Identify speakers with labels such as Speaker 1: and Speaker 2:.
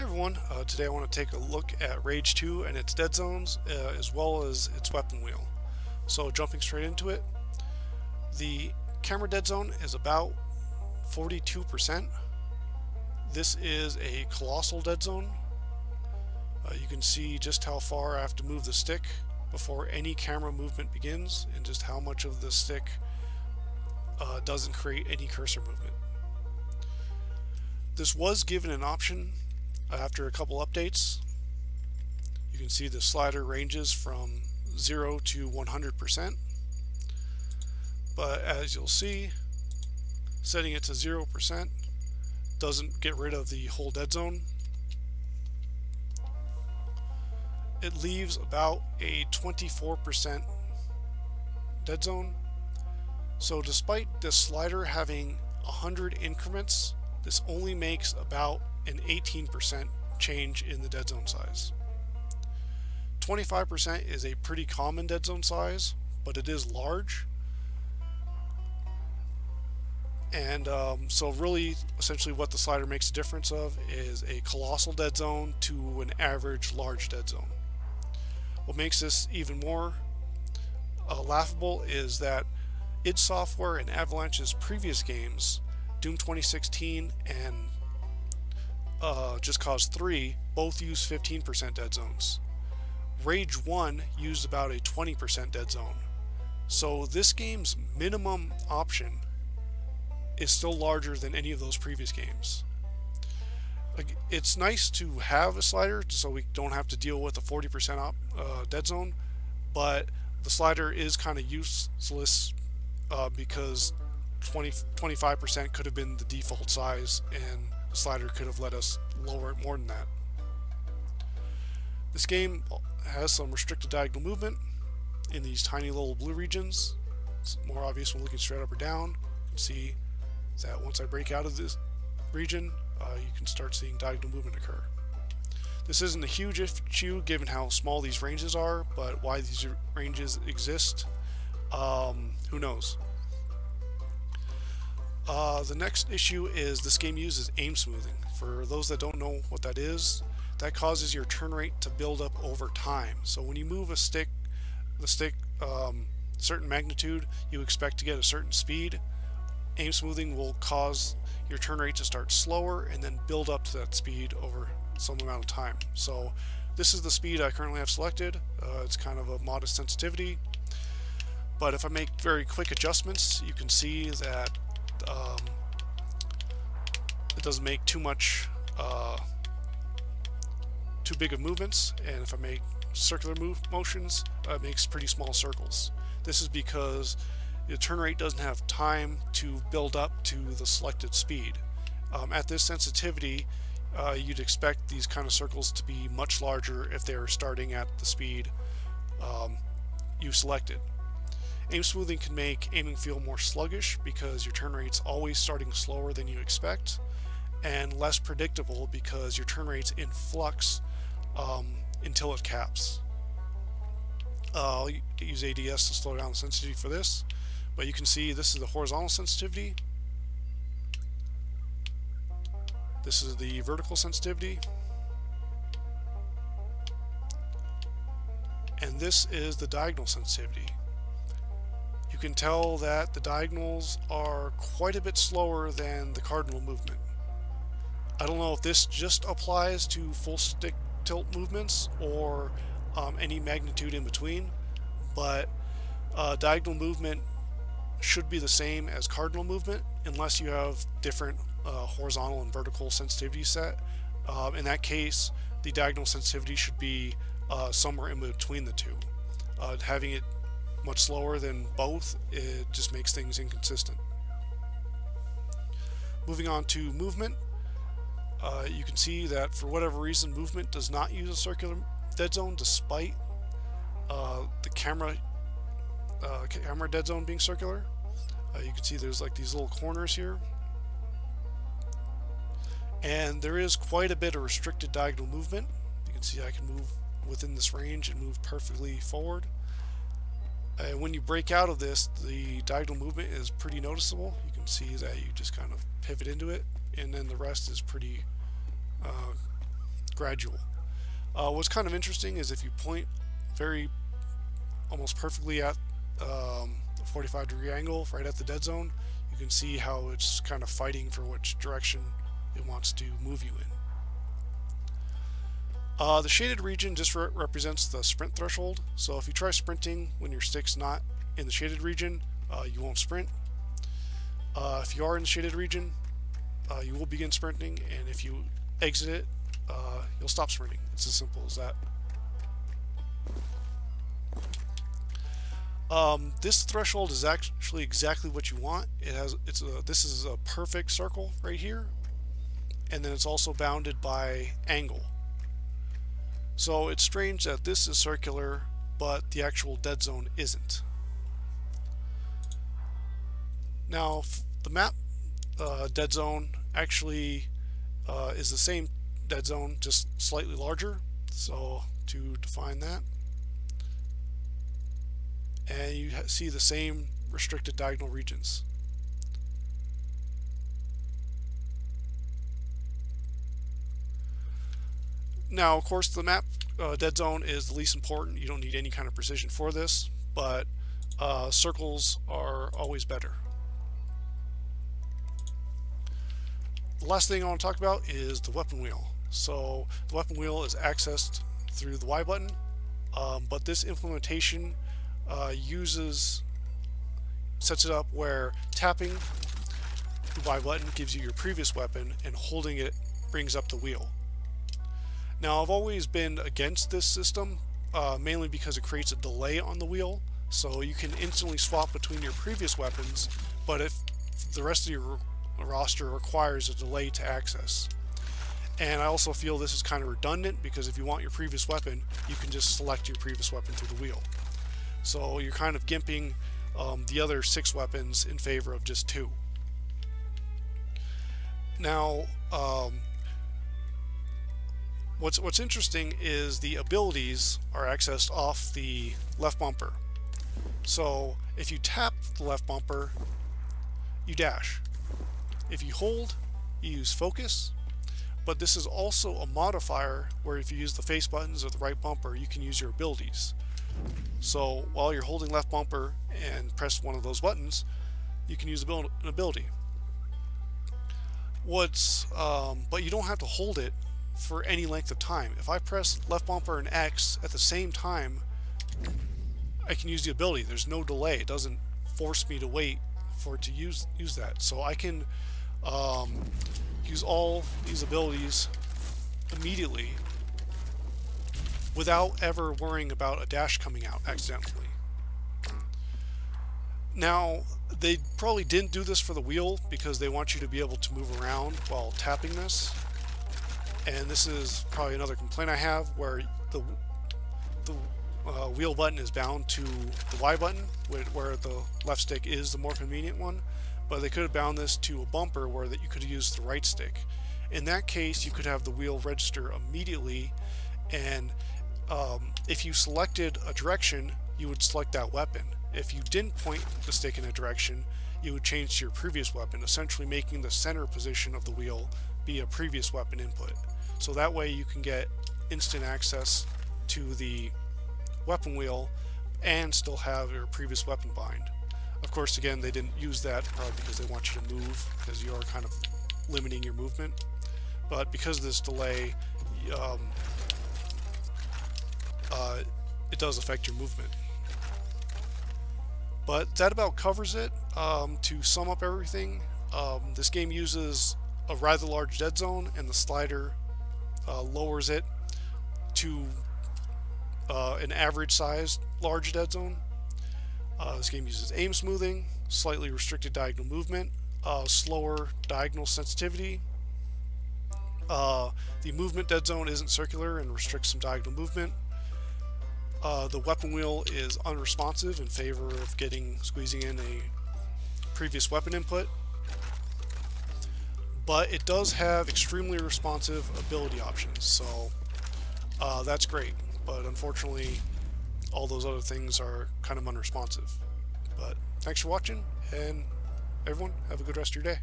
Speaker 1: Hey everyone, today I want to take a look at Rage 2 and its Deadzones, as well as its weapon wheel. So jumping straight into it, the camera Deadzone is about 42%. This is a colossal Deadzone. You can see just how far I have to move the stick before any camera movement begins, and just how much of the stick doesn't create any cursor movement. This was given an option after a couple updates. You can see the slider ranges from 0 to 100%, but as you'll see, setting it to 0% doesn't get rid of the whole Deadzone. It leaves about a 24% Deadzone. So despite this slider having 100 increments, this only makes about an 18% change in the Deadzone size. 25% is a pretty common Deadzone size, but it is large. And so really, essentially what the slider makes a difference of is a colossal Deadzone to an average large Deadzone. What makes this even more laughable is that id Software and Avalanche's previous games, Doom 2016 and Just Cause 3, both use 15% Deadzones. Rage 1 used about a 20% Deadzone. So this game's minimum option is still larger than any of those previous games. It's nice to have a slider so we don't have to deal with a 40% Deadzone, but the slider is kind of useless because 25% could have been the default size, and the slider could have let us lower it more than that. This game has some restricted diagonal movement in these tiny little blue regions. It's more obvious when looking straight up or down. You can see that once I break out of this region, you can start seeing diagonal movement occur. This isn't a huge issue given how small these ranges are, but why these ranges exist, who knows. The next issue is this game uses aim smoothing. For those that don't know what that is, that causes your turn rate to build up over time. So when you move the stick certain magnitude, you expect to get a certain speed. Aim smoothing will cause your turn rate to start slower and then build up to that speed over some amount of time. So this is the speed I currently have selected. It's kind of a modest sensitivity, but if I make very quick adjustments, you can see that it doesn't make too big of movements, and if I make circular motions, it makes pretty small circles. This is because the turn rate doesn't have time to build up to the selected speed. At this sensitivity, you'd expect these kind of circles to be much larger if they're starting at the speed you selected. Aim smoothing can make aiming feel more sluggish because your turn rate's always starting slower than you expect, and less predictable because your turn rate's in flux until it caps. I'll use ADS to slow down the sensitivity for this, but you can see this is the horizontal sensitivity, this is the vertical sensitivity, and this is the diagonal sensitivity. You can tell that the diagonals are quite a bit slower than the cardinal movement. I don't know if this just applies to full stick tilt movements or any magnitude in between, but diagonal movement should be the same as cardinal movement unless you have different horizontal and vertical sensitivity set. In that case, the diagonal sensitivity should be somewhere in between the two. Having it much slower than both, it just makes things inconsistent. Moving on to movement, you can see that for whatever reason movement does not use a circular Deadzone despite the camera Deadzone being circular. You can see there's like these little corners here, and there is quite a bit of restricted diagonal movement. You can see I can move within this range and move perfectly forward. When you break out of this, the diagonal movement is pretty noticeable. You can see that you just kind of pivot into it, and then the rest is pretty gradual. What's kind of interesting is if you point almost perfectly at a 45-degree angle right at the dead zone, you can see how it's kind of fighting for which direction it wants to move you in. The shaded region just represents the sprint threshold, so if you try sprinting when your stick's not in the shaded region, you won't sprint. If you are in the shaded region, you will begin sprinting, and if you exit it, you'll stop sprinting. It's as simple as that. This threshold is actually exactly what you want. This is a perfect circle right here, and then it's also bounded by angle. So it's strange that this is circular, but the actual dead zone isn't. Now, the map dead zone actually is the same dead zone, just slightly larger. So to define that, and you see the same restricted diagonal regions. Now, of course, the map dead zone is the least important. You don't need any kind of precision for this, but circles are always better. The last thing I want to talk about is the weapon wheel. So the weapon wheel is accessed through the Y button, but this implementation sets it up where tapping the Y button gives you your previous weapon, and holding it brings up the wheel. Now, I've always been against this system, mainly because it creates a delay on the wheel, so you can instantly swap between your previous weapons, but if the rest of your roster requires a delay to access. And I also feel this is kind of redundant, because if you want your previous weapon, you can just select your previous weapon through the wheel. So you're kind of gimping the other 6 weapons in favor of just 2. Now, what's interesting is the abilities are accessed off the left bumper. So if you tap the left bumper, you dash. If you hold, you use focus. But this is also a modifier where if you use the face buttons or the right bumper, you can use your abilities. So while you're holding left bumper and press one of those buttons, you can use an ability. But you don't have to hold it for any length of time. If I press left bumper and X at the same time, I can use the ability. There's no delay. It doesn't force me to wait for it to use that. So I can use all these abilities immediately without ever worrying about a dash coming out accidentally. Now, they probably didn't do this for the wheel because they want you to be able to move around while tapping this. And this is probably another complaint I have, where the wheel button is bound to the Y button, where the left stick is the more convenient one. But they could have bound this to a bumper where you could have used the right stick. In that case, you could have the wheel register immediately, and if you selected a direction, you would select that weapon. If you didn't point the stick in a direction, you would change to your previous weapon, essentially making the center position of the wheel be a previous weapon input. So that way you can get instant access to the weapon wheel and still have your previous weapon bind. Of course, again, they didn't use that probably because they want you to move, because you are kind of limiting your movement. But because of this delay, it does affect your movement. But that about covers it. To sum up everything, this game uses a rather large dead zone, and the slider lowers it to an average sized large dead zone. This game uses aim smoothing, slightly restricted diagonal movement, slower diagonal sensitivity. The movement dead zone isn't circular and restricts some diagonal movement. The weapon wheel is unresponsive in favor of squeezing in a previous weapon input. But it does have extremely responsive ability options, so that's great. But unfortunately, all those other things are kind of unresponsive. But thanks for watching, and everyone, have a good rest of your day.